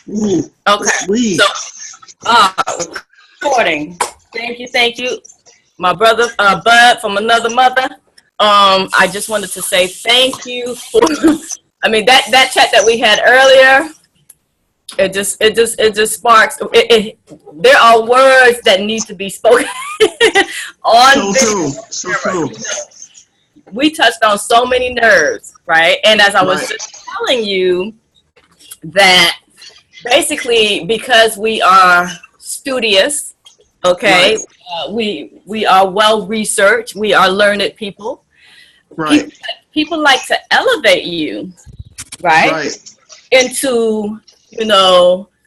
Ooh, Okay. sweet. So, recording. Thank you, my brother Bud from another mother. I just wanted to say thank you for. I mean that chat that we had earlier. It just sparks. There are words that need to be spoken on So video. true. So true. We touched on so many nerves, right? And as I was Right. just telling you that basically because we are studious, okay, we are well researched, we are learned people. Right. People like to elevate you, right, Right. into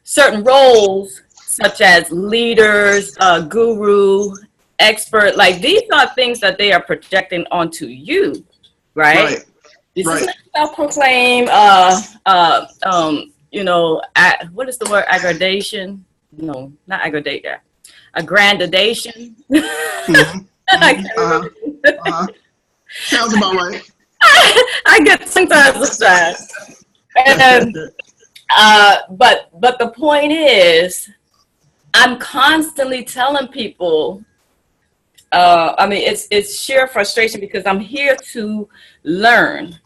certain roles such as leaders, guru, expert. Like these are things that they are projecting onto you, right? Right. This Right. is not self-proclaimed, what is the word? Aggradation? No, not aggradation. Aggrandization. Mhm. I can't remember. Sounds about right. I get sometimes distracted. And but the point is, I'm constantly telling people. I mean, it's sheer frustration because I'm here to learn.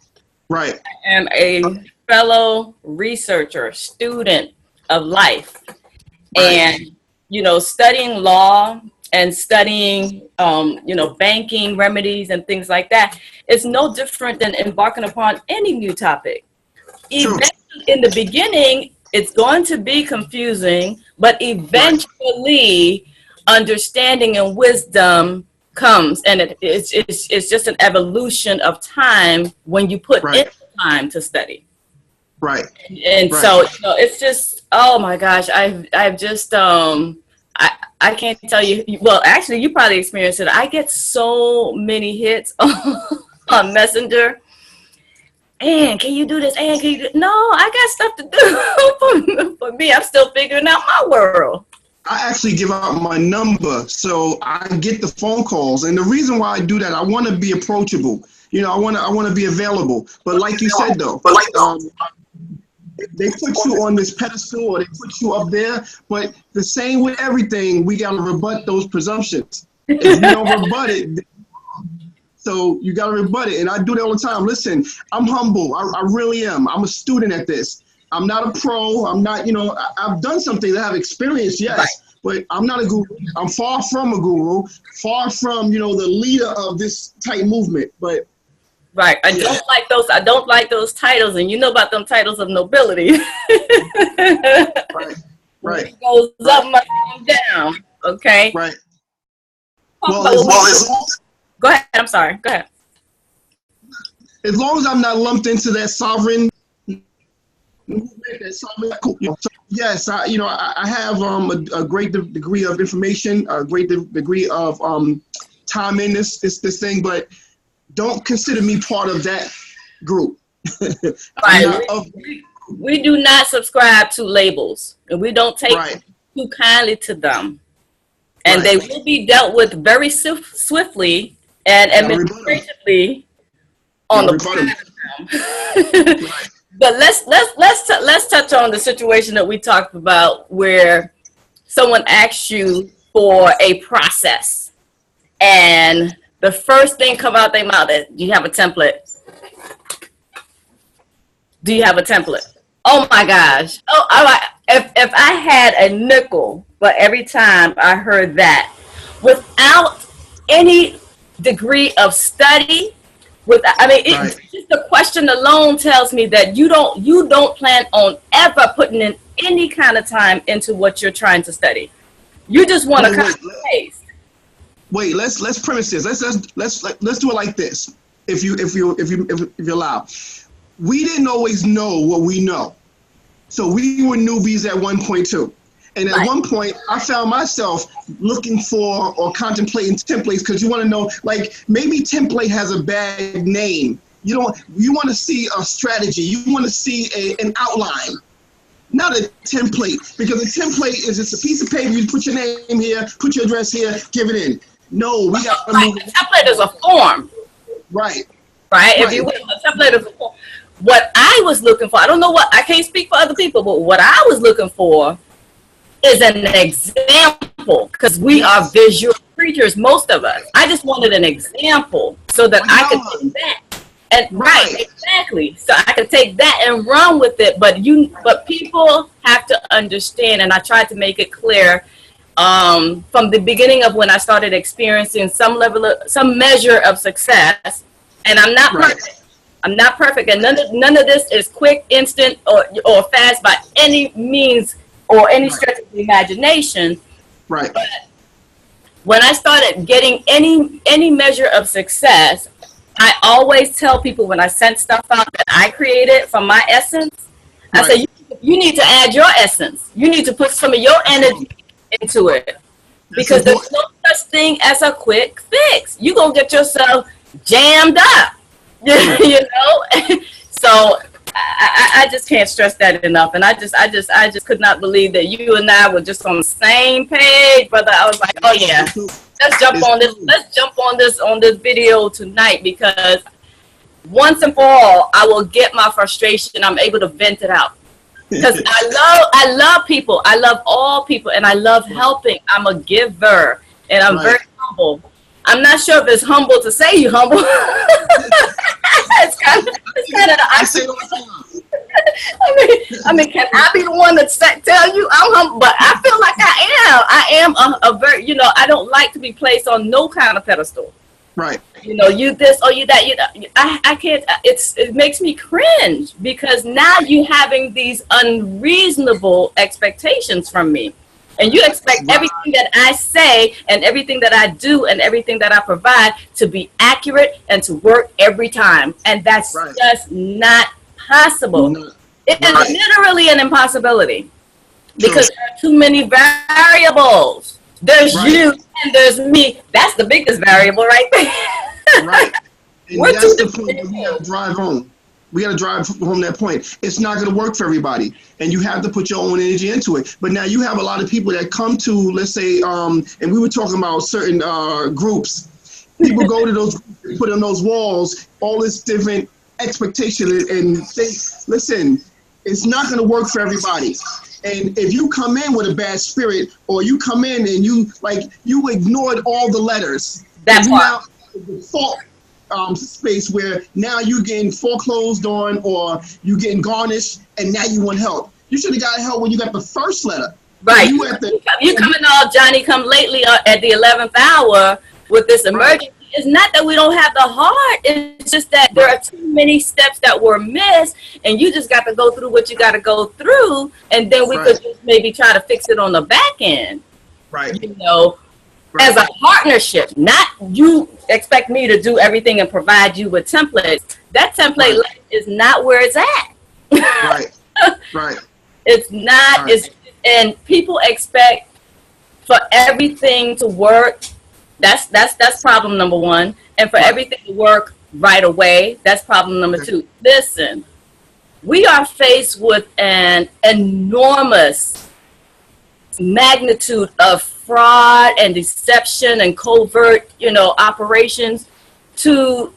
Right. I am a fellow researcher, student of life, Right. and studying law and studying banking remedies and things like that. It's no different than embarking upon any new topic. True. Eventually, in the beginning, it's going to be confusing, but eventually, understanding and wisdom comes, and it's just an evolution of time when you put in time to study. Right. And so it's just, oh my gosh, I've just I can't tell you. Well, actually, you probably experienced it. I get so many hits on Messenger. And can you do this? And can you do? No, I got stuff to do for me. I'm still figuring out my world. I actually give out my number so I get the phone calls, and the reason why I do that, I want to be approachable. I want to be available. But like you said though, they put you on this pedestal or they put you up there. But the same with everything, we gotta rebut those presumptions. If you don't rebut it, so you gotta rebut it. And I do that all the time. Listen, I'm humble. I really am. I'm a student at this. I'm not a pro. I'm not, I've done something that I have experience, yes, but I'm not a guru. I'm far from a guru, far from, the leader of this type movement. But right, I don't like those titles, and you know about them titles of nobility. Right. It goes up, must come down. Okay. Right. Go ahead. I'm sorry. Go ahead. As long as I'm not lumped into that sovereign. Yes, I have a great degree of information, a great degree of time in this thing, but don't consider me part of that group. Right. We do not subscribe to labels, and we don't take too kindly to them, and they will be dealt with very swiftly and administratively on the platform. But let's touch on the situation that we talked about, where someone asks you for a process, and the first thing come out their mouth is, "Do you have a template? Do you have a template?" Oh my gosh! If I had a nickel for every time I heard that, without any degree of study. Just the question alone tells me that you don't plan on ever putting in any kind of time into what you're trying to study. You just want to copy and paste. Wait, let's premise this. Let's do it like this. If you allow, we didn't always know what we know, so we were newbies at one point too. And at one point, I found myself looking for or contemplating templates, because you want to know, like, maybe template has a bad name. You want to see a strategy. You want to see an outline, not a template, because a template is just a piece of paper. You put your name here, put your address here, give it in. No, we got to move. A template is a form. Right. If you will, a template is a form. what I was looking for, I don't know what, I can't speak for other people, but what I was looking for is an example, because we are visual creatures, most of us. I just wanted an example so that I could take that. And right, exactly. So I could take that and run with it. But people have to understand, and I tried to make it clear from the beginning of when I started experiencing some measure of success. And I'm not perfect. I'm not perfect, and none of this is quick, instant, or fast by any means or any stretch of the imagination. Right. But when I started getting any measure of success, I always tell people when I send stuff out that I created from my essence, I say, you need to add your essence. You need to put some of your energy into it. Because there's no such thing as a quick fix. You're going to get yourself jammed up, you know? So I just can't stress that enough. And I just could not believe that you and I were just on the same page, brother. I was like, oh yeah. Let's jump on this. Let's jump on this video tonight, because once and for all, I will get my frustration. I'm able to vent it out, because I love people. I love all people, and I love helping. I'm a giver, and I'm very humble. I'm not sure if it's humble to say you humble. it's kind of I say it all the time. I mean, can I be the one that tell you I'm humble? But I feel like I am a very, you know, I don't like to be placed on no kind of pedestal. Right. You know, you this or you that. You know, I can't. It makes me cringe, because now you having these unreasonable expectations from me. And you expect everything that I say and everything that I do and everything that I provide to be accurate and to work every time. And that's just not possible. It is literally an impossibility, because there are too many variables. There's you and there's me. That's the biggest variable right there. Right. And that's the point that we have to drive home. We got to drive home that point. It's not going to work for everybody, and you have to put your own energy into it. But now you have a lot of people that come to, let's say, and we were talking about certain groups. People go to those, put on those walls, all this different expectation, and say, listen, it's not going to work for everybody. And if you come in with a bad spirit, or you come in and you ignored all the letters, that's why the fault space where now you're getting foreclosed on, or you getting garnished, and now you want help. You should have got help when you got the first letter. Right. You coming all Johnny come lately at the 11th hour with this emergency. It's not that we don't have the heart. It's just that there are too many steps that were missed, and you just got to go through what you got to go through, and then we could just maybe try to fix it on the back end. Right. You know, as a partnership, not you expect me to do everything and provide you with templates. That template is not where it's at. Right. It's not. It's, and people expect for everything to work. That's problem number one. And for everything to work right away, that's problem number two. Listen, we are faced with an enormous magnitude of fraud and deception and covert, operations to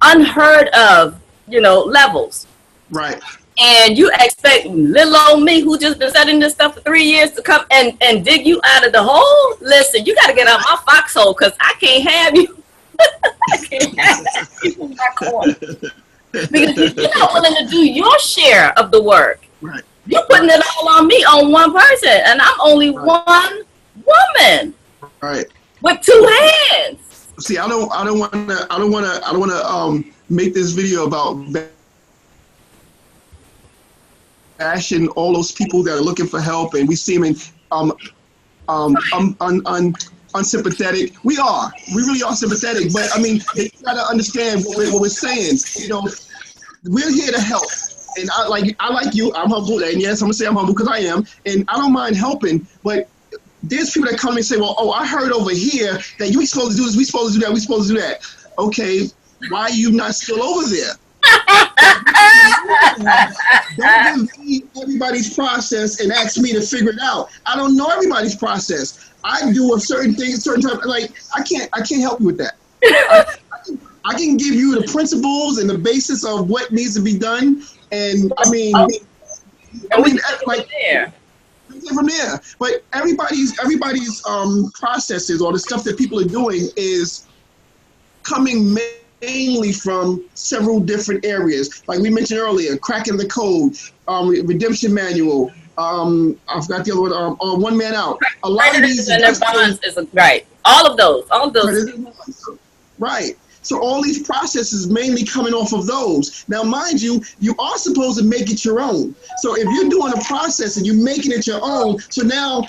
unheard of, levels. Right. And you expect little old me, who just been studying this stuff for 3 years, to come and dig you out of the hole? Listen, you got to get out my foxhole, because I can't have you. I can't have you in my corner. Because you're not willing to do your share of the work. Right. You're putting it all on me, on one person, and I'm only one woman. Right. With two hands. See, I don't want to make this video about bashing all those people that are looking for help, and we seem unsympathetic. We really are sympathetic, but I mean, they try to understand what we're saying. We're here to help, and I like you. I'm humble, and yes, I'm gonna say I'm humble because I am, and I don't mind helping. But there's people that come and say, "Well, I heard over here that you supposed to do this, we supposed to do that, we supposed to do that." Okay, why are you not still over there? Don't give me everybody's process and ask me to figure it out. I don't know everybody's process. I do a certain thing, certain time. Like I can't help you with that. I can give you the principles and the basis of what needs to be done. And I mean, like from there. But everybody's processes or the stuff that people are doing is coming mainly from several different areas. Like we mentioned earlier, cracking the code, redemption manual. I forgot the other one. One Man Out. A lot of these right. All of those. Right. So all these processes mainly coming off of those. Now, mind you, you are supposed to make it your own. So if you're doing a process and you're making it your own, so now,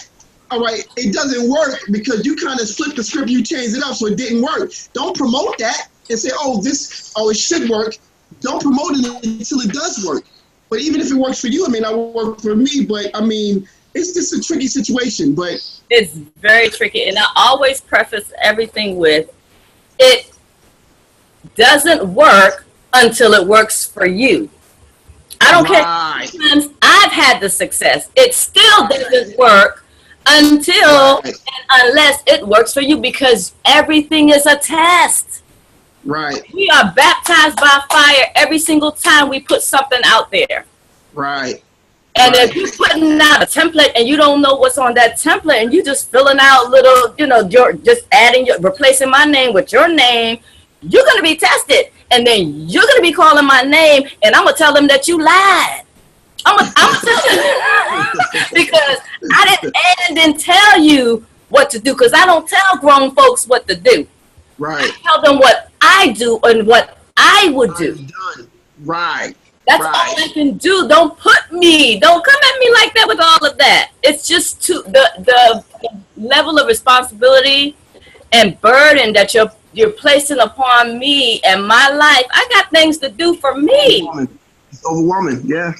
all right, it doesn't work because you kind of flipped the script, you changed it up, so it didn't work. Don't promote that and say, it should work. Don't promote it until it does work. But even if it works for you, it may not work for me, but I mean, it's just a tricky situation. But it's very tricky. And I always preface everything with, it doesn't work until it works for you. I don't care. Sometimes I've had the success. It still doesn't work until and unless it works for you, because everything is a test. Right. We are baptized by fire every single time we put something out there. Right. And if you're putting out a template and you don't know what's on that template and you're just filling out little, you're just replacing my name with your name, you're going to be tested. And then you're going to be calling my name and I'm going to tell them that you lied. I'm going to tell them because I didn't tell you what to do, because I don't tell grown folks what to do. Right. I tell them what I do and what I would do. Right. That's all I can do. Don't come at me like that with all of that. It's just the level of responsibility and burden that you're placing upon me and my life. I got things to do for me. It's overwhelming, yeah.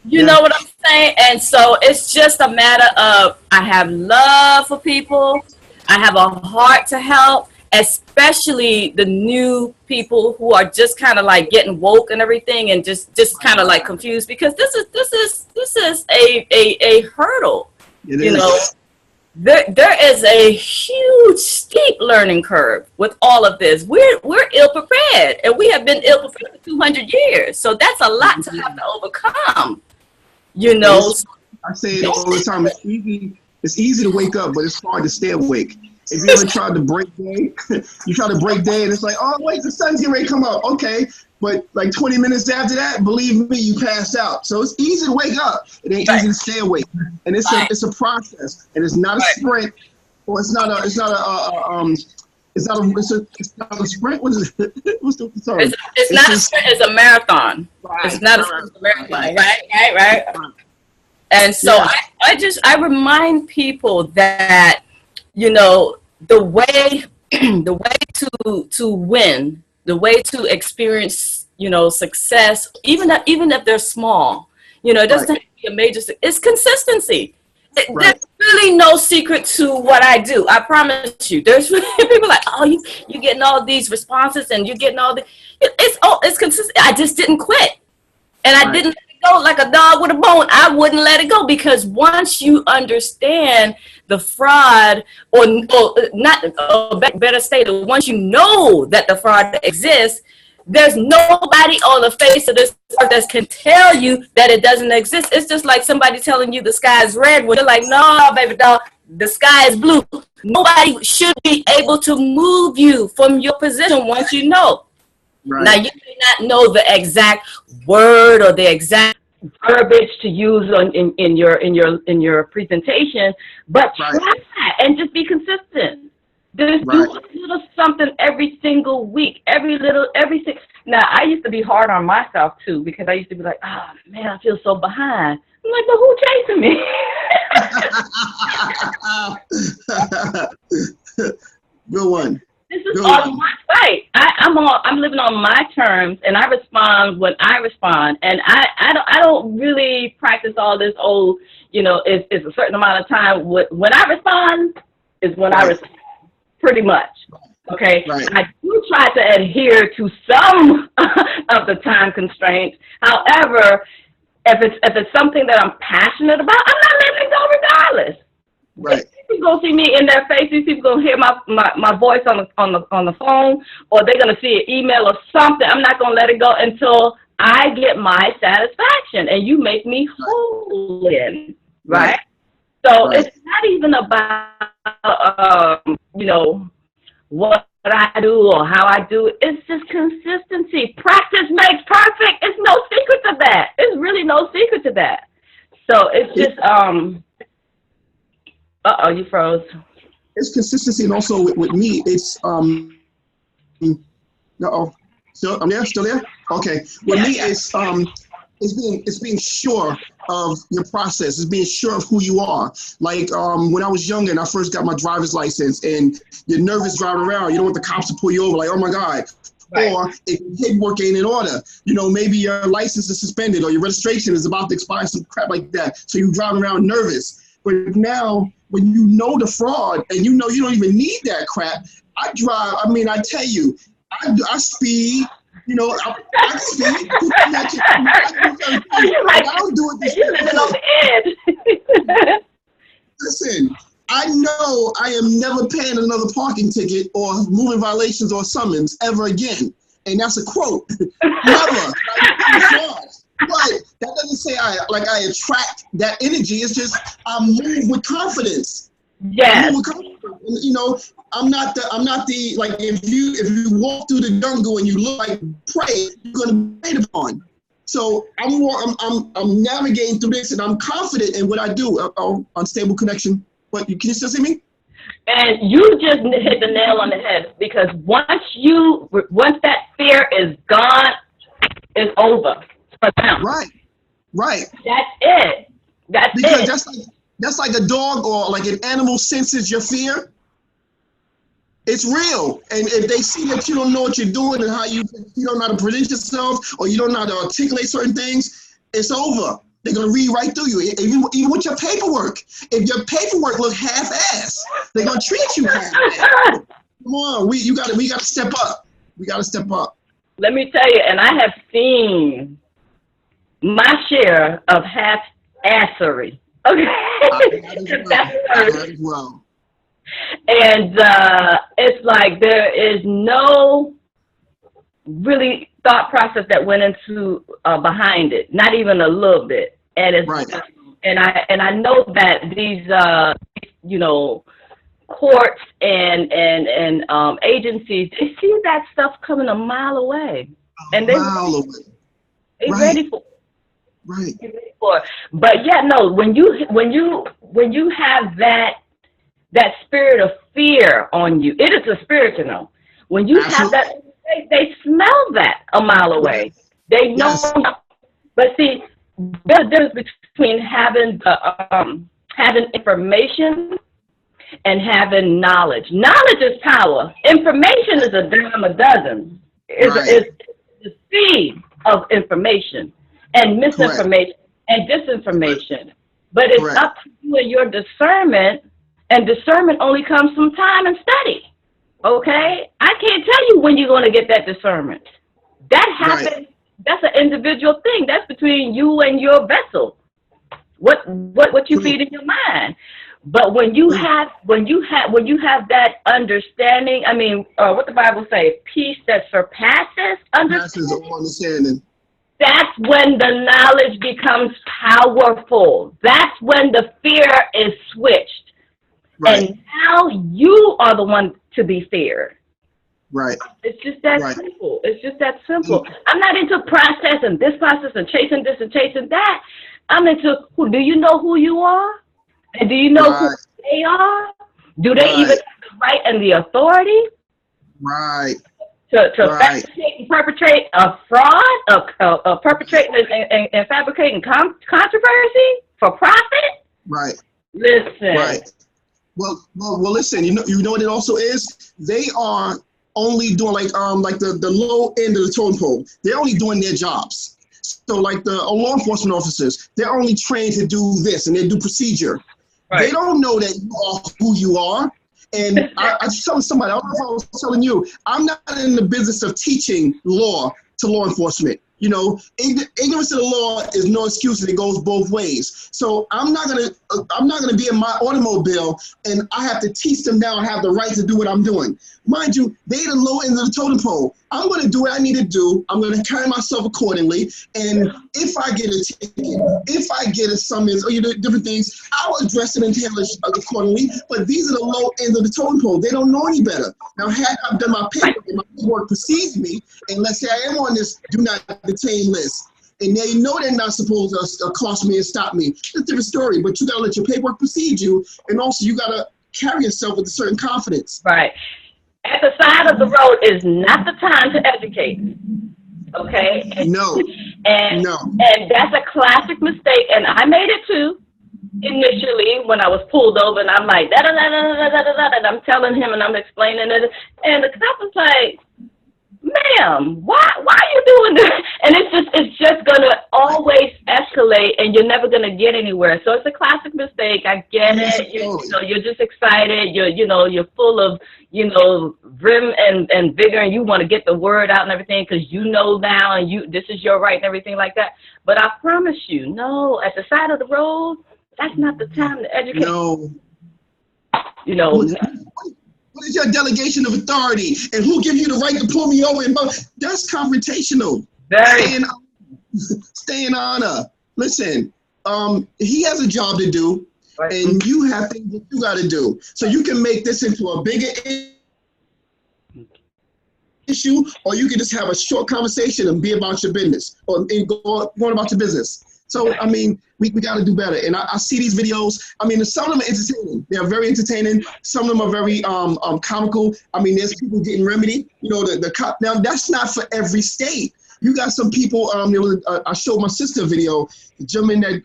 You know what I'm saying? And so it's just a matter of, I have love for people. I have a heart to help, especially the new people who are just kind of like getting woke and everything, and just kind of like confused, because this is a hurdle. There is a huge steep learning curve with all of this. We're ill prepared, and we have been ill prepared for 200 years. So that's a lot to have to overcome. I say it all the time. It's easy to wake up, but it's hard to stay awake. If you ever tried to break day, you try to break day and it's like, oh wait, the sun's getting ready to come up. Okay. But like 20 minutes after that, believe me, you passed out. So it's easy to wake up. It ain't easy to stay awake. And it's a process. And it's not a sprint, or it's not a sprint. What is it? It's not a sprint, it's a marathon. Right. It's not a marathon. Right. And so I remind people that, the way to win, the way to experience, success, even if they're small, it doesn't have to be a major, it's consistency. There's really no secret to what I do. I promise you. There's people like, oh, you're getting all these responses and you're getting all the, it's consistent. I just didn't quit. And I didn't let it go like a dog with a bone. I wouldn't let it go, because once you understand the fraud, or not, better stated, once you know that the fraud exists, there's nobody on the face of this earth that can tell you that it doesn't exist. It's just like somebody telling you the sky is red when you're like, no, baby doll, the sky is blue. Nobody should be able to move you from your position once you know. Right. Now, you may not know the exact word or the exact verbiage to use in your presentation, but try and just be consistent. Just do a little something every single week, Now, I used to be hard on myself too, because I used to be like, oh man, I feel so behind. I'm like, well, who chasing me? Good one. This is on my site. I'm living on my terms, and I respond when I respond. And I don't really practice all this old, it's a certain amount of time. When I respond is when I respond, pretty much. Okay. Right. I do try to adhere to some of the time constraints. However, if it's something that I'm passionate about, I'm not letting it go regardless. Right. It can gonna see me in their face. These people gonna hear my voice on the phone, or they're gonna see an email or something. I'm not gonna let it go until I get my satisfaction, and you make me whole in, right? So it's not even about you know, what I do or how I do it. It's just consistency. Practice makes perfect. It's no secret to that. It's really no secret to that. So it's just you froze. It's consistency, and also with me, it's Still, I'm there. Still there? Okay. With me, it's being sure of your process. It's being sure of who you are. Like when I was younger and I first got my driver's license, and you're nervous driving around, you don't want the cops to pull you over. Like, oh my God. Right. Or if your paperwork ain't in order, you know, maybe your license is suspended or your registration is about to expire, some crap like that. So you're driving around nervous. But now, when you know the fraud and you know you don't even need that crap, I drive. I mean, I tell you, I speed. You know, I speed. I don't do it this way. Listen, I know I am never paying another parking ticket or moving violations or summons ever again. And that's a quote. Never. But that doesn't say I attract that energy. It's just I move with confidence. Yeah. You know, I'm not the like if you walk through the jungle and you look like prey, you're gonna be preyed upon. So I'm navigating through this, and I'm confident in what I do. Unstable connection. But can you still see me? And you just hit the nail on the head, because once that fear is gone, it's over for them. Right. That's it. Because that's like a dog or like an animal senses your fear. It's real. And if they see that you don't know what you're doing and how you don't know how to present yourself, or you don't know how to articulate certain things, it's over. They're going to read right through you, even with your paperwork. If your paperwork look half-assed, they're going to treat you half-assed. Come on, we got to step up. We got to step up. Let me tell you, and I have seen my share of half-assery. Okay. As well. And it's like there is no really thought process that went into behind it, not even a little bit. And it's right. And I know that these you know, courts and agencies, they see that stuff coming a mile away, and they're ready for. Right. But yeah, no. When you have that spirit of fear on you, it is a spirit, you know. When you have that, they smell that a mile away. They know. Yes. But see, there's a difference between having information and having knowledge. Knowledge is power. Information is a dime a dozen. It's the seed of information and misinformation and disinformation. But it's up to you and your discernment, and discernment only comes from time and study. Okay? I can't tell you when you're going to get that discernment. That happens. Right. That's an individual thing. That's between you and your vessel. What you feed in your mind. But when you have that understanding, I mean, what the Bible say, peace that surpasses understanding. That's when the knowledge becomes powerful. That's when the fear is switched. Right. And now you are the one to be feared. Right. It's just that simple. It's just that simple. I'm not into process and this process and chasing this and chasing that. I'm into do you know who you are? And do you know who they are? Do they even have the right and the authority? Right. To fabricate and perpetrate a fraud, perpetrating and fabricating controversy for profit? Right. Listen. Right. Well, listen. You know what it also is? They are only doing like the low end of the totem pole. They're only doing their jobs. So like the law enforcement officers, they're only trained to do this and they do procedure. Right. They don't know that you are who you are. And I was telling somebody, I don't know if I was telling you, I'm not in the business of teaching law to law enforcement. You know, ignorance of the law is no excuse, and it goes both ways. So I'm not gonna be in my automobile and I have to teach them now and have the right to do what I'm doing. Mind you, they the low end of the totem pole. I'm gonna do what I need to do. I'm gonna carry myself accordingly. And if I get a ticket, if I get a summons or different things, I'll address it and handle it accordingly. But these are the low end of the totem pole. They don't know any better. Now, had I done my paperwork and my paperwork precedes me, and let's say I am on this do not detain list, and they know they're not supposed to accost me and stop me, it's a different story. But you gotta let your paperwork precede you, and also you gotta carry yourself with a certain confidence. Right. At the side of the road is not the time to educate. Okay? No. And that's a classic mistake, and I made it too. Initially, when I was pulled over, and I'm like, da da da da da da da, and I'm telling him, and I'm explaining it, and the cop was like, "Ma'am, why are you doing this?" And it's just gonna always escalate, and you're never gonna get anywhere. So it's a classic mistake. I get it. You're just excited. You're full of vim and vigor, and you want to get the word out and everything because you know now, and this is your right and everything like that. But I promise you, no, at the side of the road, that's not the time to educate. No. What is your delegation of authority? And who gives you the right to pull me over? That's confrontational. Very. Stay in honor. Listen, he has a job to do, right, and you have things that you got to do. So you can make this into a bigger issue, or you can just have a short conversation and be about your business, or go about your business. So, I mean, we got to do better. And I see these videos. I mean, some of them are entertaining. They are very entertaining. Some of them are very comical. I mean, there's people getting remedy. The cop. Now, that's not for every state. You got some people. I showed my sister a video. The gentleman that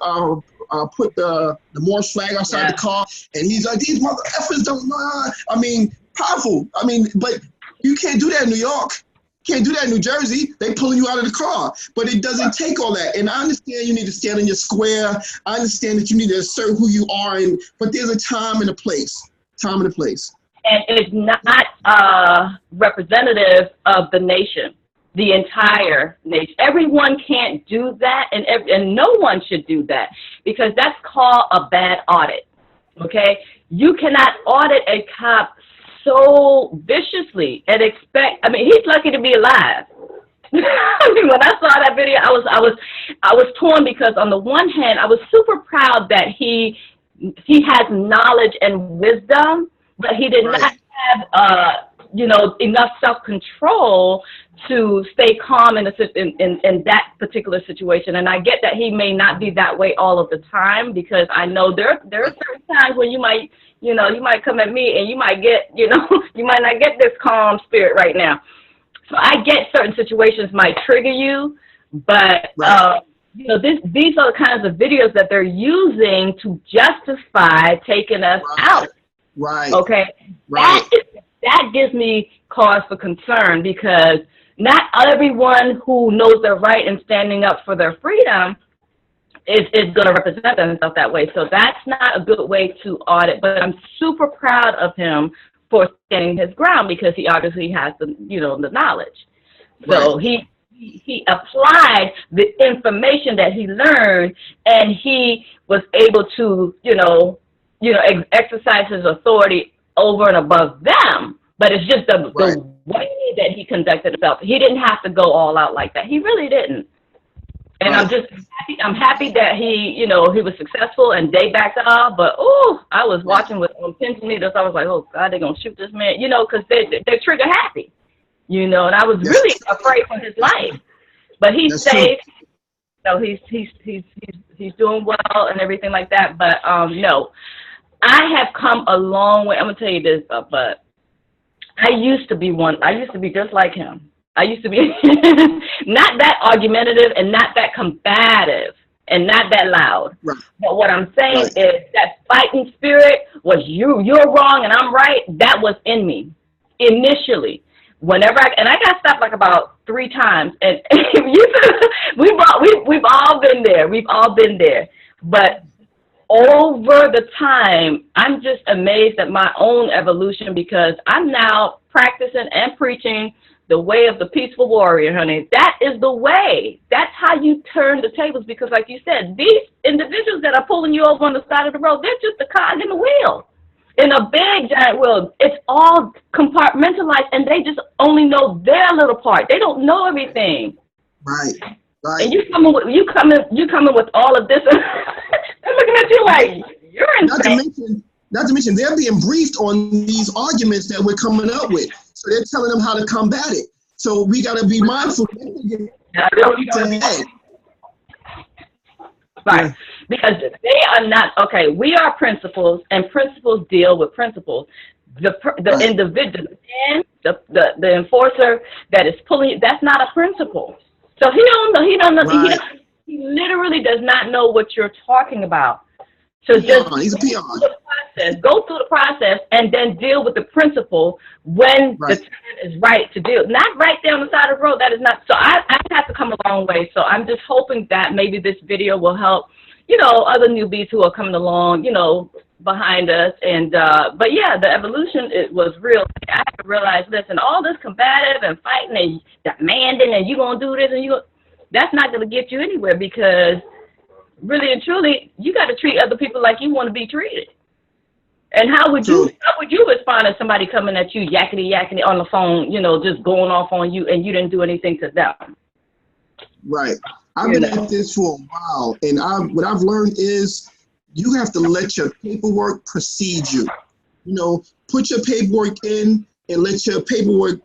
put the Morse flag outside the car, and he's like, "These mother effers don't know." I mean, powerful. I mean, but you can't do that in New York. Can't do that in New Jersey. They pulling you out of the car. But it doesn't take all that. And I understand you need to stand in your square. I understand that you need to assert who you are. But there's a time and a place. Time and a place. And it's not representative of the nation, the entire nation. Everyone can't do that, and no one should do that, because that's called a bad audit. Okay? You cannot audit a cop so viciously and expect. I mean, he's lucky to be alive. I mean, when I saw that video, I was torn, because on the one hand, I was super proud that he has knowledge and wisdom, but he did not have enough self-control to stay calm in that particular situation. And I get that he may not be that way all of the time, because I know there are certain times when you might come at me and you might get, you might not get this calm spirit right now. So I get certain situations might trigger you, but these are the kinds of videos that they're using to justify taking us out. Right. Okay. Right. That gives me cause for concern, because not everyone who knows their right and standing up for their freedom is going to represent themselves that way. So that's not a good way to audit. But I'm super proud of him for standing his ground, because he obviously has the knowledge. So he applied the information that he learned, and he was able to exercise his authority over and above them. But it's just the way that he conducted himself. He didn't have to go all out like that. He really didn't. And I'm happy that he was successful and they backed off. But I was watching with pins and needles. I was like, oh God, they're gonna shoot this man, because they're trigger happy, and I was really afraid for his life. But he's safe. He's doing well and everything like that. But no, I have come a long way. I'm gonna tell you this, but I used to be just like him. I used to be not that argumentative and not that combative and not that loud. Right. But what I'm saying is that fighting spirit was you're wrong and I'm right. That was in me initially. Whenever I got stopped like about 3 times, and we've all been there. We've all been there. But over the time, I'm just amazed at my own evolution, because I'm now practicing and preaching The way of the peaceful warrior, honey. That is the way. That's how you turn the tables, because like you said, these individuals that are pulling you over on the side of the road, they're just a cog in the wheel. In a big giant wheel, it's all compartmentalized, and they just only know their little part. They don't know everything. Right. Right. And you coming with all of this. They're looking at you like you're insane. Not to mention, they're being briefed on these arguments that we're coming up with. So they're telling them how to combat it. So we got to be mindful. Right. Because they are not, okay, we are principals, and principals deal with principles. The individual, the enforcer that is pulling you, that's not a principal. So he don't know, right. he literally does not know what you're talking about. So just he's a peon. Go through the process and then deal with the principle when the time is right to deal. Not right there on the side of the road. That is not. So I have to come a long way. So I'm just hoping that maybe this video will help, other newbies who are coming along, behind us. And but yeah, the evolution, it was real. I had to realize, listen, all this combative and fighting and demanding and you gonna do this and that's not gonna get you anywhere, because really and truly, you got to treat other people like you want to be treated. And how would you respond if somebody coming at you yakety on the phone, just going off on you, and you didn't do anything to them? Right. I've been at this for a while, and what I've learned is you have to let your paperwork precede you. Put your paperwork in and let your paperwork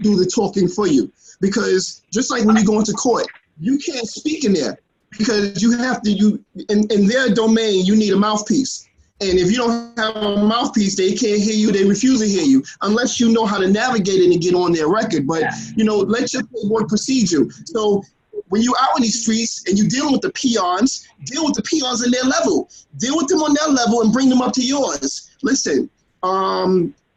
do the talking for you. Because just like when you go into court, you can't speak in there. Because you have to, in their domain, you need a mouthpiece. And if you don't have a mouthpiece, they can't hear you, they refuse to hear you, unless you know how to navigate it and get on their record. But, let your paperwork precede you. So when you're out in these streets and you're dealing with the peons, deal with the peons in their level. Deal with them on their level and bring them up to yours. Listen,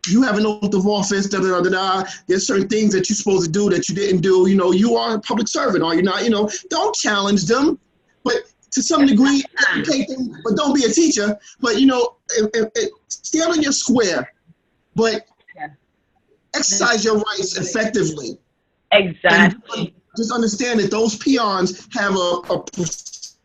you have an oath of office, There's certain things that you're supposed to do that you didn't do. You are a public servant, are you not? Don't challenge them, but to some degree, educate them, but don't be a teacher. But, stand on your square, but exercise your rights effectively. Exactly. And just understand that those peons have license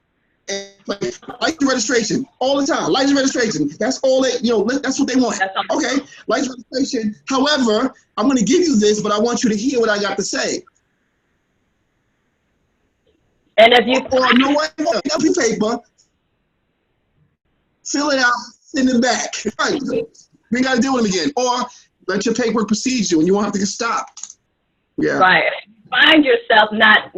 registration all the time. License registration. That's all they, that's what they want. Okay, license registration. However, I'm going to give you this, but I want you to hear what I got to say. And if you know what, up your paper, fill it out, send it back. Right. You ain't got to deal with them again. Or let your paperwork precede you, and you won't have to get stopped. Yeah. Right. Find yourself not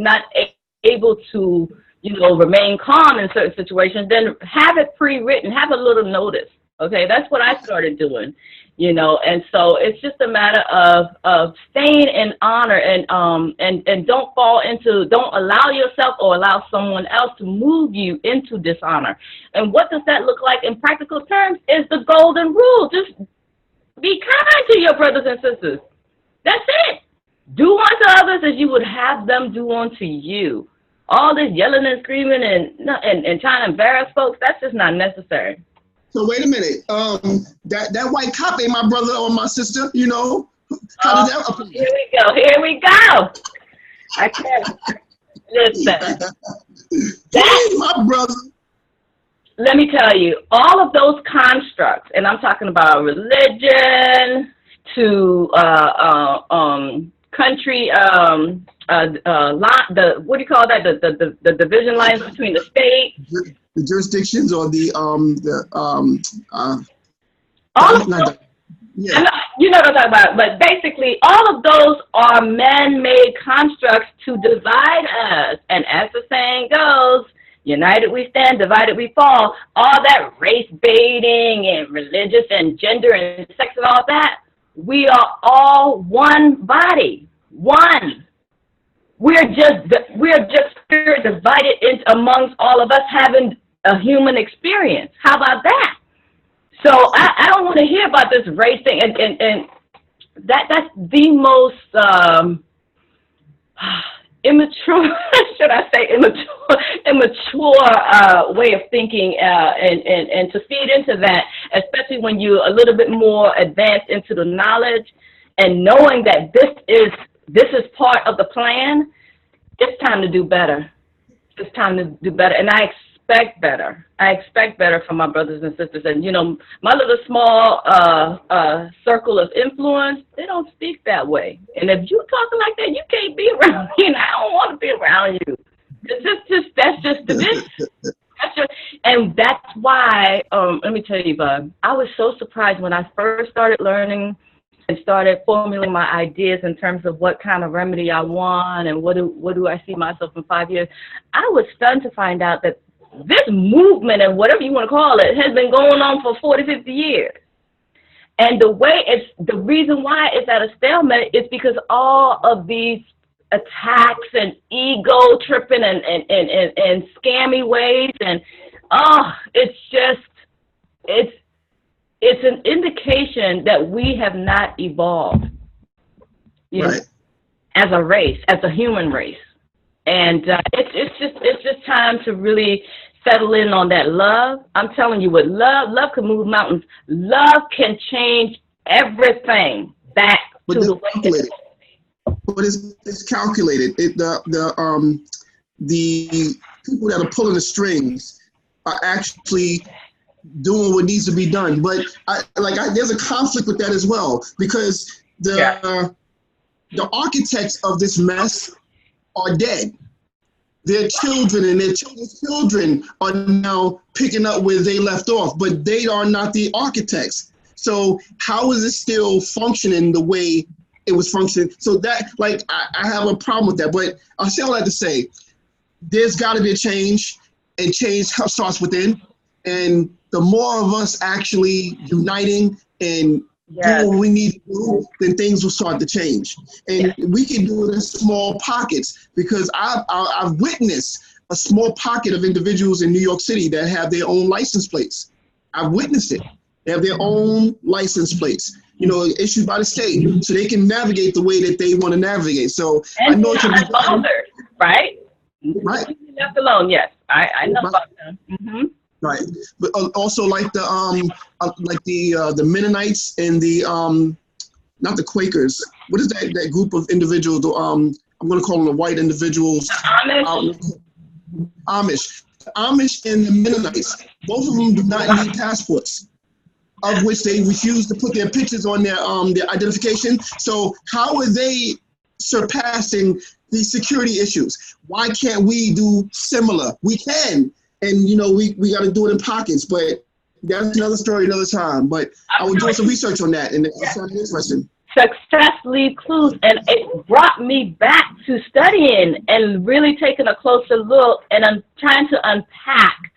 able to, remain calm in certain situations, then have it pre-written, have a little notice. Okay, that's what I started doing, and so it's just a matter of staying in honor and don't allow yourself or allow someone else to move you into dishonor. And what does that look like in practical terms is the golden rule. Just be kind to your brothers and sisters. That's it. Do unto others as you would have them do unto you. All this yelling and screaming and trying to embarrass folks, that's just not necessary. So wait a minute. That white cop ain't my brother or my sister, How did that happen? Here we go. I can't. Listen. That's my brother. Let me tell you, all of those constructs, and I'm talking about religion to country, what do you call that? The division lines between the state, the jurisdictions, or all of those, yeah. You know what I'm talking about. But basically, all of those are man-made constructs to divide us. And as the saying goes, united we stand, divided we fall. All that race baiting and religious and gender and sex and all that. We are all one body, one. We're just spirit divided amongst all of us having a human experience. How about that? So I don't want to hear about this race thing, and that's the most immature, should I say immature way of thinking, and to feed into that, especially when you're a little bit more advanced into the knowledge and knowing that this is this is part of the plan. It's time to do better. It's time to do better. And I expect better. I expect better from my brothers and sisters. And, you know, my little small circle of influence, they don't speak that way. And if you talking like that, you can't be around me, and I don't want to be around you. That's just the business. And that's why, let me tell you, Bub, I was so surprised when I first started learning and started formulating my ideas in terms of what kind of remedy I want and what do I see myself in 5 years. I was stunned to find out that this movement, and whatever you want to call it, has been going on for 40, 50 years. And the reason why it's at a stalemate is because all of these attacks and ego tripping and scammy ways, and it's an indication that we have not evolved, you know, as a race, as a human race. And it's just time to really settle in on that love. I'm telling you, with love can move mountains. Love can change everything back to the way. But it's calculated. The people that are pulling the strings are actually doing what needs to be done. But there's a conflict with that as well, because the architects of this mess are dead. Their children and their children's children are now picking up where they left off, but they are not the architects. So how is it still functioning the way it was functioning? So that, I have a problem with that. But I'll say all that to say, there's got to be a change, and change starts within. And the more of us actually uniting and do what we need to do, then things will start to change. And we can do it in small pockets, because I've witnessed a small pocket of individuals in New York City that have their own license plates. I've witnessed it. They have their own license plates, you know, issued by the state, so they can navigate the way that they want to navigate. So and I know it can be done. Right? Right. Left alone, yes. I know about them. Mm-hmm. Right, but also like the Mennonites and the not the Quakers. What is that group of individuals? I'm going to call them the white individuals. The Amish. The Amish and the Mennonites. Both of them do not need passports, of which they refuse to put their pictures on their identification. So how are they surpassing these security issues? Why can't we do similar? We can. And, you know, we got to do it in pockets, but that's another story another time. But I was doing some research on that, and it's sounded interesting. Success leaves clues, and it brought me back to studying and really taking a closer look, and I'm trying to unpack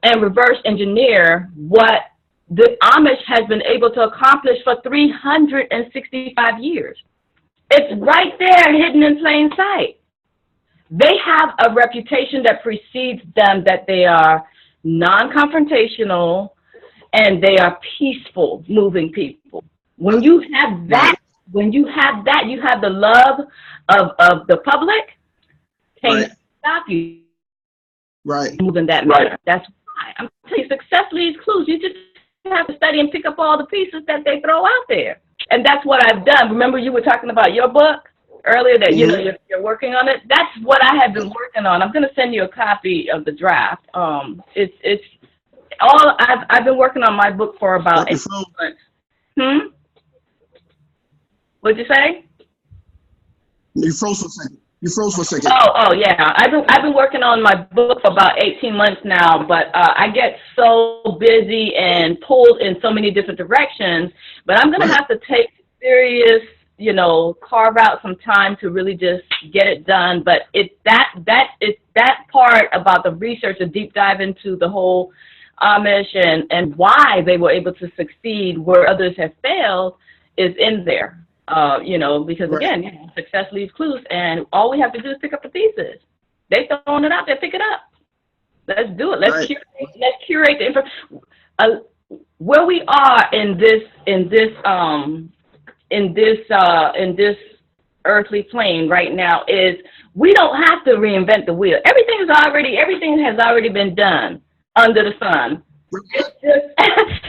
and reverse engineer what the Amish has been able to accomplish for 365 years. It's right there, hidden in plain sight. They have a reputation that precedes them, that they are non-confrontational and they are peaceful, moving people. When you have that, you have the love of the public, can't stop you moving that manner. That's why I'm telling you, success leaves clues. You just have to study and pick up all the pieces that they throw out there. And that's what I've done. Remember, you were talking about your book earlier, that you know you're working on it. That's what I have been working on. I'm going to send you a copy of the draft. It's all I've been working on my book for about 8 months. What'd you say? You froze for a second. Oh yeah. I've been working on my book for about 18 months now, but I get so busy and pulled in so many different directions. But I'm going to have to take serious, you know, carve out some time to really just get it done. But it's that part about the research, a deep dive into the whole Amish and why they were able to succeed where others have failed is in there. You know, because again, you know, success leaves clues, and all we have to do is pick up the pieces. They throwing it out there, pick it up. Let's do it. Let's curate the information. Where we are in this earthly plane right now is we don't have to reinvent the wheel. Everything has already been done under the sun.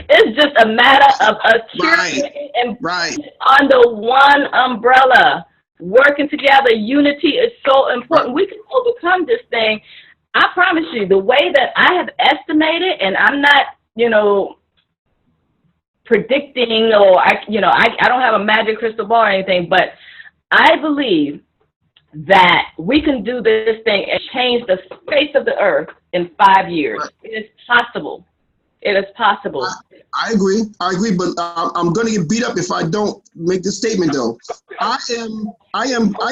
It's just a matter of us curating and under one umbrella. working together. Unity is so important. We can overcome this thing. I promise you, the way that I have estimated, and I'm not, you know, predicting, or I don't have a magic crystal ball or anything, but I believe that we can do this thing and change the face of the earth in 5 years. Right. It is possible. It is possible. I agree, but I'm going to get beat up if I don't make this statement, though. I am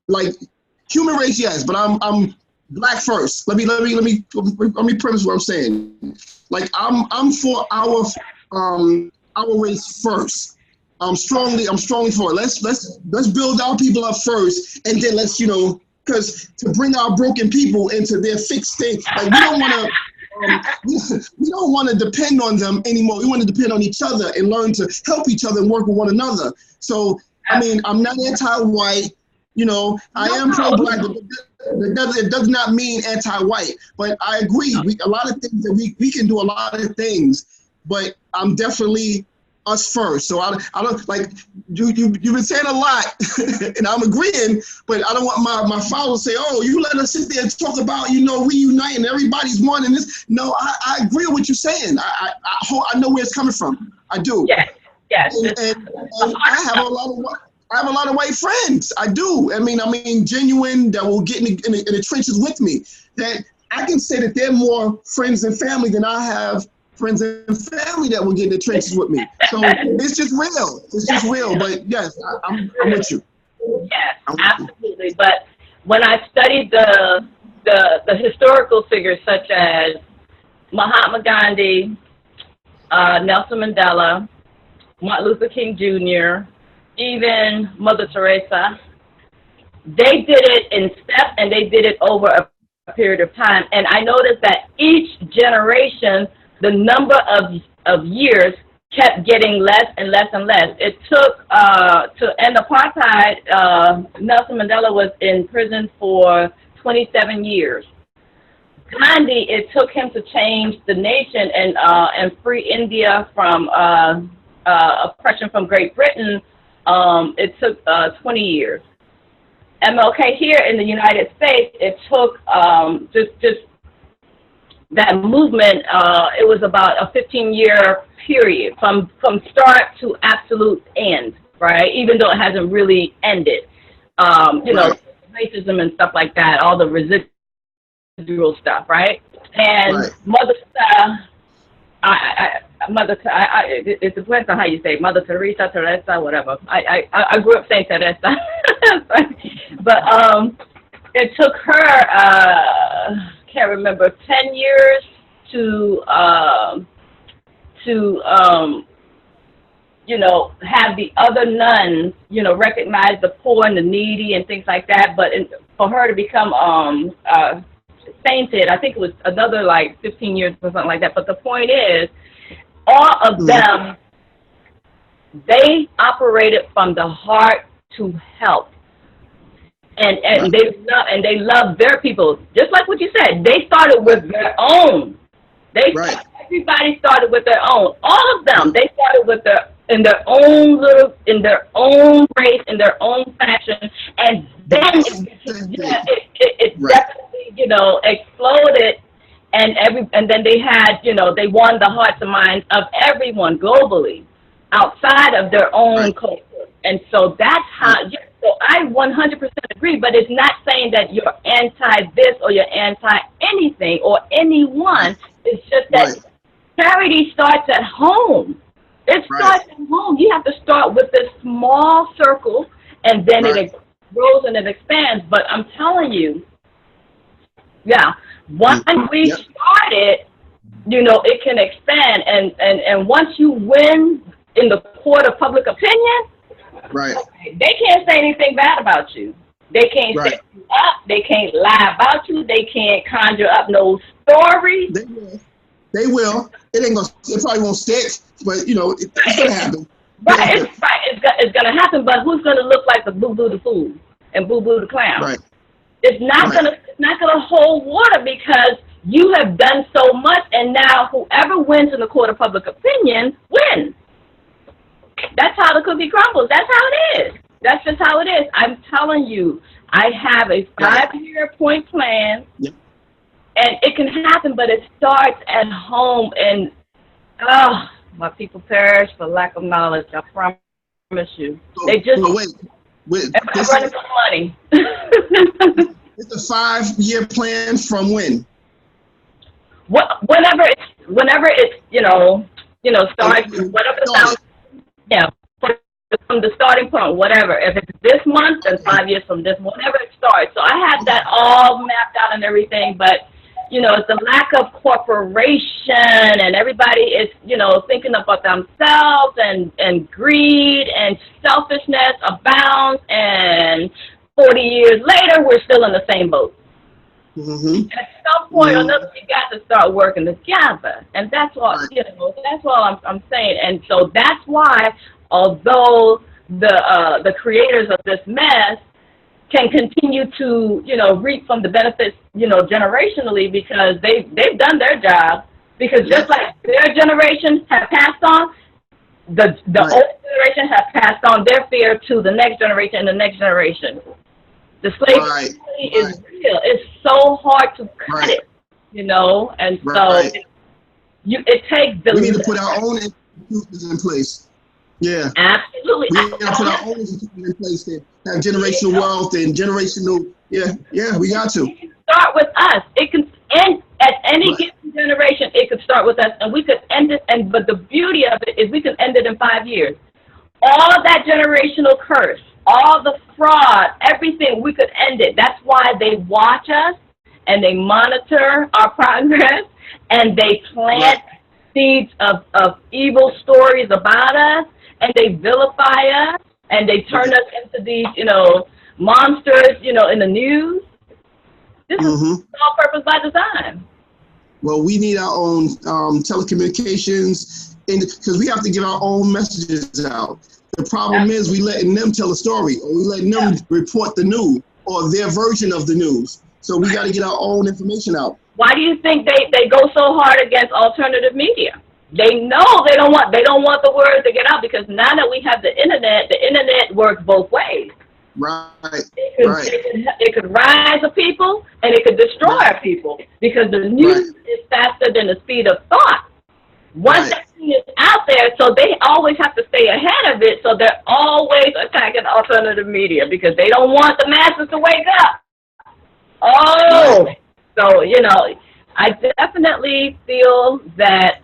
like human race, yes, but I'm Black first. Let me premise what I'm saying. Like I'm for our race first. I'm strongly for it. Let's build our people up first, and then let's, you know, because to bring our broken people into their fixed state, like we don't want to. We don't want to depend on them anymore. We want to depend on each other and learn to help each other and work with one another. So, I mean, I'm not anti-white. You know, I am pro-Black. It does not mean anti-white. But I agree. A lot of things that we can do a lot of things, but I'm definitely us first. So I don't like you've been saying a lot, and I'm agreeing, but I don't want my followers to say, oh, you let us sit there and talk about, you know, reuniting, everybody's one and this. No, I agree with what you're saying. I know where it's coming from. I do. Yes. And I have a lot of white friends. I do. I mean, genuine, that will get in the trenches with me. That I can say that they're more friends and family than I have friends and family that will get in the trenches with me. So it's just real. It's just real. But yes, I'm with you. Yes, absolutely. But when I studied the historical figures such as Mahatma Gandhi, Nelson Mandela, Martin Luther King Jr., even Mother Teresa, they did it in steps, and they did it over a period of time. And I noticed that each generation, the number of years kept getting less and less and less. It took, to end apartheid, Nelson Mandela was in prison for 27 years. Gandhi, it took him to change the nation and free India from oppression from Great Britain. It took 20 years. MLK here in the United States, it took just that movement, it was about a 15-year period from start to absolute end, right? Even though it hasn't really ended. You know, racism and stuff like that, all the residual stuff, right? And it depends on how you say it. Mother Teresa, whatever. I grew up saying Teresa. But it took her, can't remember, 10 years to you know, have the other nuns, you know, recognize the poor and the needy and things like that. But for her to become sainted, I think it was another like 15 years or something like that. But the point is, all of them, they operated from the heart to help. And they love their people, just like what you said. They started with their own. Everybody started with their own. All of them. They started with in their own race, in their own fashion, and then it definitely, you know, exploded. And then they had, you know, they won the hearts and minds of everyone globally, outside of their own culture. And so that's how. So I 100% agree, but it's not saying that you're anti this or you're anti anything or anyone. It's just that charity starts at home. It starts at home. You have to start with this small circle, and then it grows and it expands. But I'm telling you, once we start it, you know, it can expand. And once you win in the court of public opinion, they can't say anything bad about you. They can't set you up. They can't lie about you. They can't conjure up no stories. They will. It probably won't stick, but you know, it's gonna happen. It's gonna happen. But who's gonna look like the Boo Boo the Fool and Boo Boo the Clown? It's not gonna hold water, because you have done so much, and now whoever wins in the court of public opinion wins. That's how the cookie crumbles. That's how it is. That's just how it is. I'm telling you, I have a 5-year point plan, and it can happen, but it starts at home. And my people perish for lack of knowledge. I promise you. They just this running for money. It's a 5-year plan from when? Whenever it's starts, whatever the sound, from the starting point, whatever. If it's this month, then 5 years from this, whenever it starts. So I have that all mapped out and everything, but it's the lack of cooperation, and everybody is, thinking about themselves, and greed and selfishness abounds, and 40 years later, we're still in the same boat. Mm-hmm. At some point or another, we got to start working together, and that's all. That's all I'm saying. And so that's why, although the creators of this mess can continue to reap from the benefits generationally, because they've done their job. Because just like their generation have passed on, the old generation have passed on their fear to the next generation and the next generation. The slavery is real. It's so hard to cut it, and so it takes the. We need to put our own institutions in place. Yeah, absolutely. We got to put our own institutions in place that have generational wealth and generational. Yeah, we got to. It can start with us. It can end at any given generation. It could start with us, and we could end it. But the beauty of it is we can end it in 5 years. All that generational curse, all the fraud, everything, we could end it. That's why they watch us, and they monitor our progress, and they plant seeds of evil stories about us, and they vilify us, and they turn us into these, monsters, in the news. This is all purpose by design. Well, we need our own telecommunications, because we have to get our own messages out. The problem is we letting them tell a story, or we letting them report the news, or their version of the news. So we got to get our own information out. Why do you think they go so hard against alternative media? They know they don't want the word to get out, because now that we have the internet works both ways. Right. It could rise a people, and it could destroy our people, because the news is faster than the speed of thought. Once that thing is out there, so they always have to stay ahead of it, so they're always attacking alternative media, because they don't want the masses to wake up. So, I definitely feel that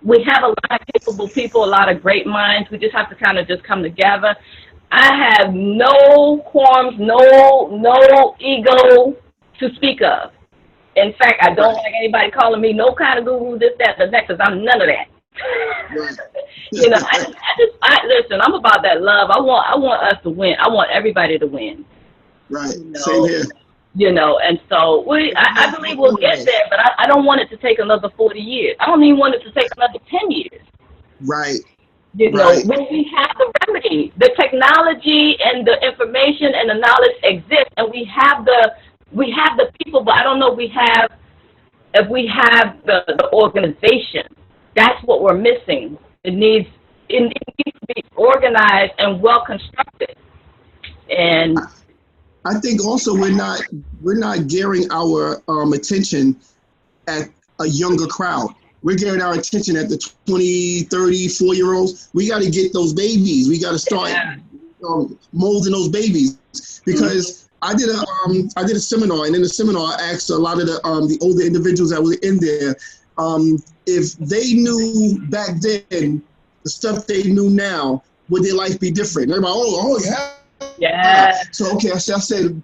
we have a lot of capable people, a lot of great minds. We just have to kind of just come together. I have no qualms, no ego to speak of. In fact, I don't like anybody calling me no kind of guru, this, that, the next, because I'm none of that. Listen, I'm about that love. I want us to win. I want everybody to win. Right. Same here. And so I believe we'll get there, but I don't want it to take another 40 years. I don't even want it to take another 10 years. Right. When we have the remedy, the technology and the information and the knowledge exists, and we have the people, but I don't know if we have the organization. That's what we're missing. It needs to be organized and well constructed. And I think also we're not gearing our attention at a younger crowd. We're gearing our attention at the 20, 30, 4-year-olds. We got to get those babies. We got to start molding those babies, because I did a seminar, and in the seminar I asked a lot of the older individuals that were in there if they knew back then the stuff they knew now, would their life be different? And everybody, yeah. So okay, I said, I'm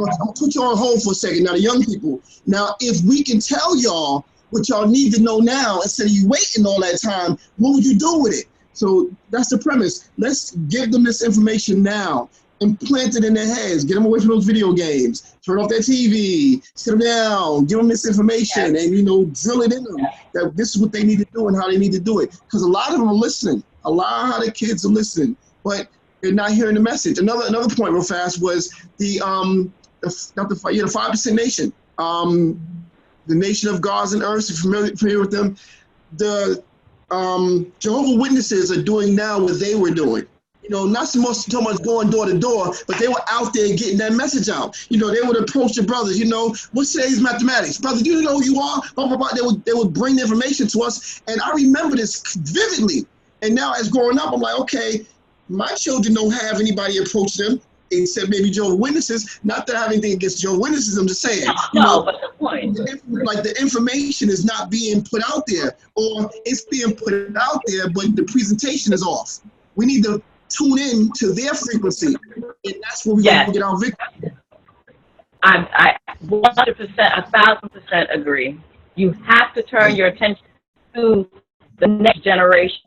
gonna put you on hold for a second. Now the young people. Now, if we can tell y'all what y'all need to know now instead of you waiting all that time, what would you do with it? So that's the premise. Let's give them this information now and plant it in their heads. Get them away from those video games. Turn off their TV. Sit them down. Give them this information, and drill it in them that this is what they need to do and how they need to do it. Because a lot of them are listening. A lot of the kids are listening, but they're not hearing the message. Another point real fast was the 5% nation. The nation of gods and earths, if you're familiar with them. The Jehovah's Witnesses are doing now what they were doing. You know, not so much going door to door, but they were out there getting that message out. You know, they would approach the brothers. You know, what's today's mathematics, brother? Do you know who you are? Blah, blah, blah. They would bring the information to us, and I remember this vividly. And now, as growing up, I'm like, okay, my children don't have anybody approach them except maybe Jehovah's Witnesses. Not that I have anything against Jehovah's Witnesses. I'm just saying. But the point, like the information is not being put out there, or it's being put out there, but the presentation is off. We need to tune in to their frequency, and that's where we're going to get our victory. I 100%, 1,000% agree. You have to turn your attention to the next generation.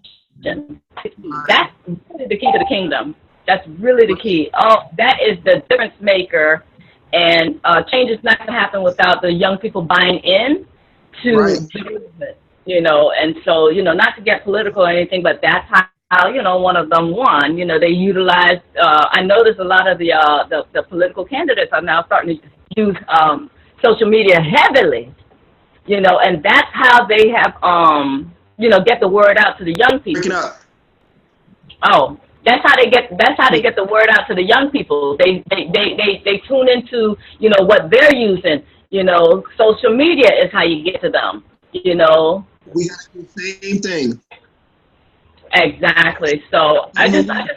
That's really the key to the kingdom. That's really the key. Oh, that is the difference maker, and change is not going to happen without the young people buying in to the movement. You know, and so, you know, not to get political or anything, but that's how, you know, one of them won. You know, they utilized, I noticed a lot of the political candidates are now starting to use social media heavily, you know, and that's how they have, you know, get the word out to the young people. Oh, that's how they get the word out to the young people. They tune into, you know, what they're using. You know, social media is how you get to them, you know. We have to do the same thing. Exactly. So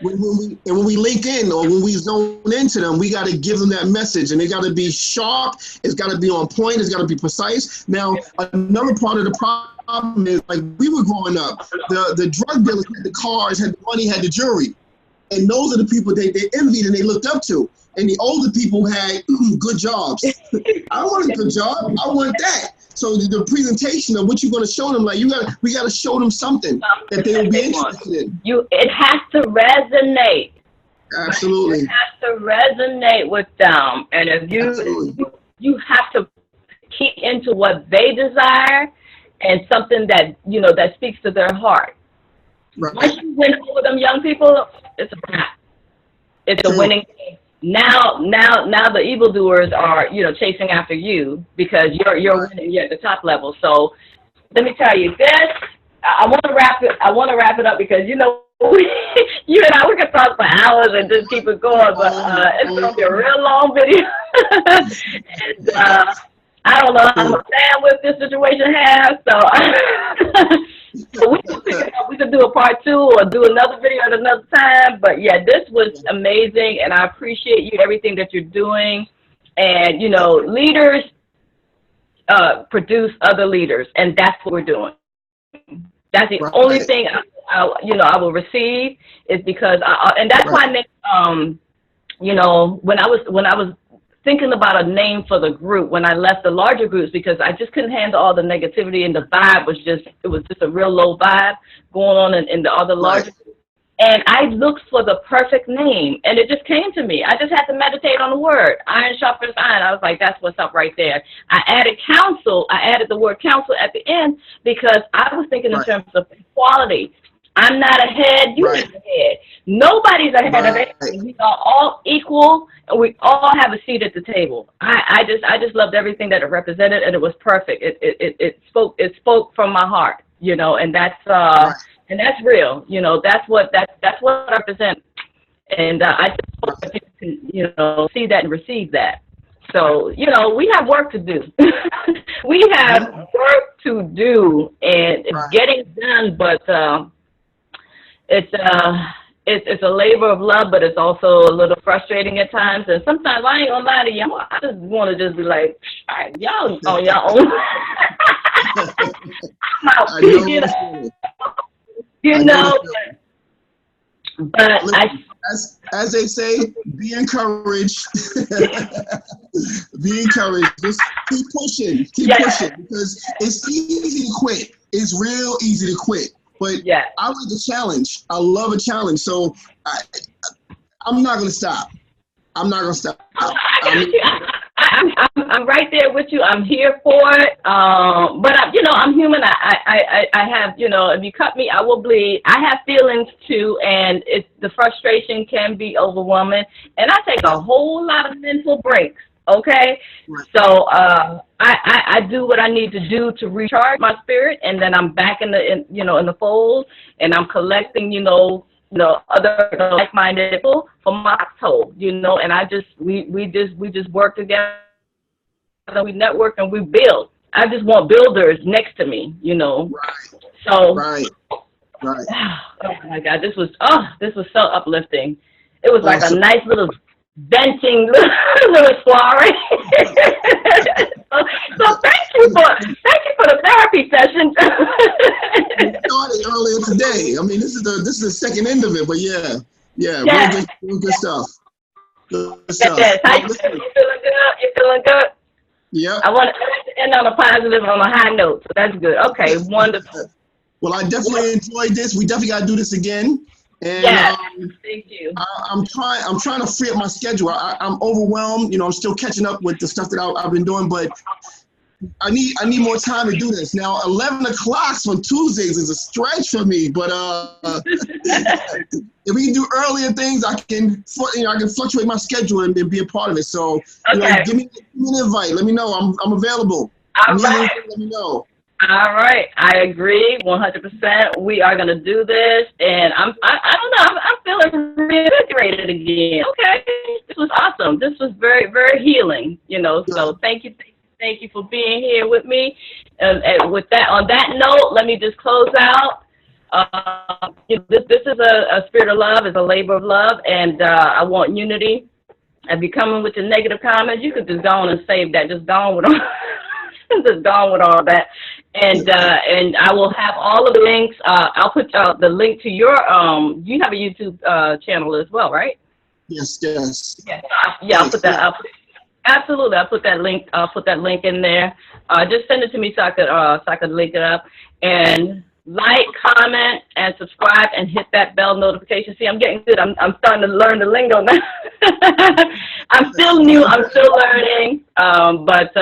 when we link in or when we zone into them, we got to give them that message, and it got to be sharp. It's got to be on point. It's got to be precise. Now, another part of the problem is, like, we were growing up, the drug dealers had the cars, had the money, had the jewelry, and those are the people they envied and they looked up to. And the older people had good jobs. I want a good job. I want that. So the presentation of what you're going to show them, like, we got to show them something that they will be interested in. It has to resonate. Absolutely. It has to resonate with them, and if you have to key into what they desire and something that, you know, that speaks to their heart. Right. Once you win over them young people, it's a wrap. It's a winning game. Now the evildoers are, you know, chasing after you because you're winning, you're at the top level. So let me tell you this. I want to wrap it up because, you know, you and I, we could talk for hours and just keep it going, but it's gonna be a real long video. And I don't know how much bandwidth this situation has, so we could do a part 2 or do another video at another time. But yeah, this was amazing, and I appreciate you, everything that you're doing. And, you know, leaders produce other leaders, and that's what we're doing. That's the only thing I will receive, is because and that's why, you know, when I was thinking about a name for the group when I left the larger groups, because I just couldn't handle all the negativity, and the vibe was just a real low vibe going on in the other larger groups. And I looked for the perfect name, and it just came to me. I just had to meditate on the word. Iron sharpens iron. I was like, that's what's up right there. I added counsel. I added the word counsel at the end because I was thinking in terms of equality. I'm not ahead, you're not ahead. Nobody's ahead of it. We are all equal, and we all have a seat at the table. I just loved everything that it represented, and it was perfect. It spoke from my heart, you know, and that's real, you know. That's what I represent, and I just hope that people can, you know, see that and receive that. So, you know, we have work to do. We have work to do, and it's getting done, but it's a labor of love, but it's also a little frustrating at times. And sometimes, I ain't gonna lie to you, I just want to just be like, all right, y'all on your own. I'm out, you know. But as they say, be encouraged. Be encouraged. Just keep pushing. Keep pushing, because it's easy to quit. It's real easy to quit. But I like the challenge. I love a challenge. So I'm not going to stop. I'm not going to stop. I'm right there with you. I'm here for it. But you know, I'm human. I have, you know, if you cut me, I will bleed. I have feelings too, and the frustration can be overwhelming. And I take a whole lot of mental breaks. Okay, so I do what I need to do to recharge my spirit, and then I'm back in the fold, and I'm collecting, you know, other like-minded people from my household, and we just work together, we network and we build. I just want builders next to me, Right. So. Right. Oh my God, this was so uplifting. It was like a nice little venting little soiree. so thank you for the therapy session. We started earlier today. I mean, this is the second end of it, but yeah, real good stuff. Good stuff. How you feeling good? You feeling good? Yeah. I want to end on a positive, on a high note. So that's good. Okay, wonderful. Well, I definitely enjoyed this. We definitely got to do this again. And thank you. I'm trying to free up my schedule. I'm overwhelmed. I'm still catching up with the stuff that I've been doing, but I need more time to do this. Now, 11 o'clock on Tuesdays is a stretch for me, but if we can do earlier things, I can fluctuate my schedule and be a part of it. So, give me an invite. Let me know. I'm available. All right. Let me know. All right, I agree 100%. We are gonna do this, and I don't know. I'm feeling reinvigorated again. Okay, this was awesome. This was very, very healing. So thank you for being here with me. And on that note, let me just close out. This is a spirit of love. It's a labor of love, and I want unity. If you're coming with your negative comments, you could just go on and save that. Just go on with just gone with all that, and I will have all of the links. I'll put the link to your you have a YouTube channel as well, right? Yes. Yeah, I'll put that up. Absolutely, I'll put that link. I'll put that link in there. Just send it to me so I could link it up, and like, comment, and subscribe, and hit that bell notification. See, I'm getting good. I'm starting to learn the lingo now. I'm still new. I'm still learning. But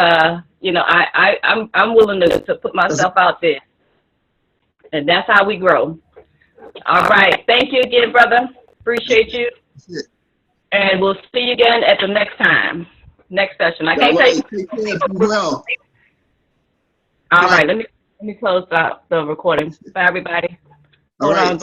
I'm willing to put myself out there, and that's how we grow. All right. Thank you again, brother. Appreciate you. And we'll see you again at the next session. I can't take well. All right. Let me close out the recording. Bye, everybody. All right.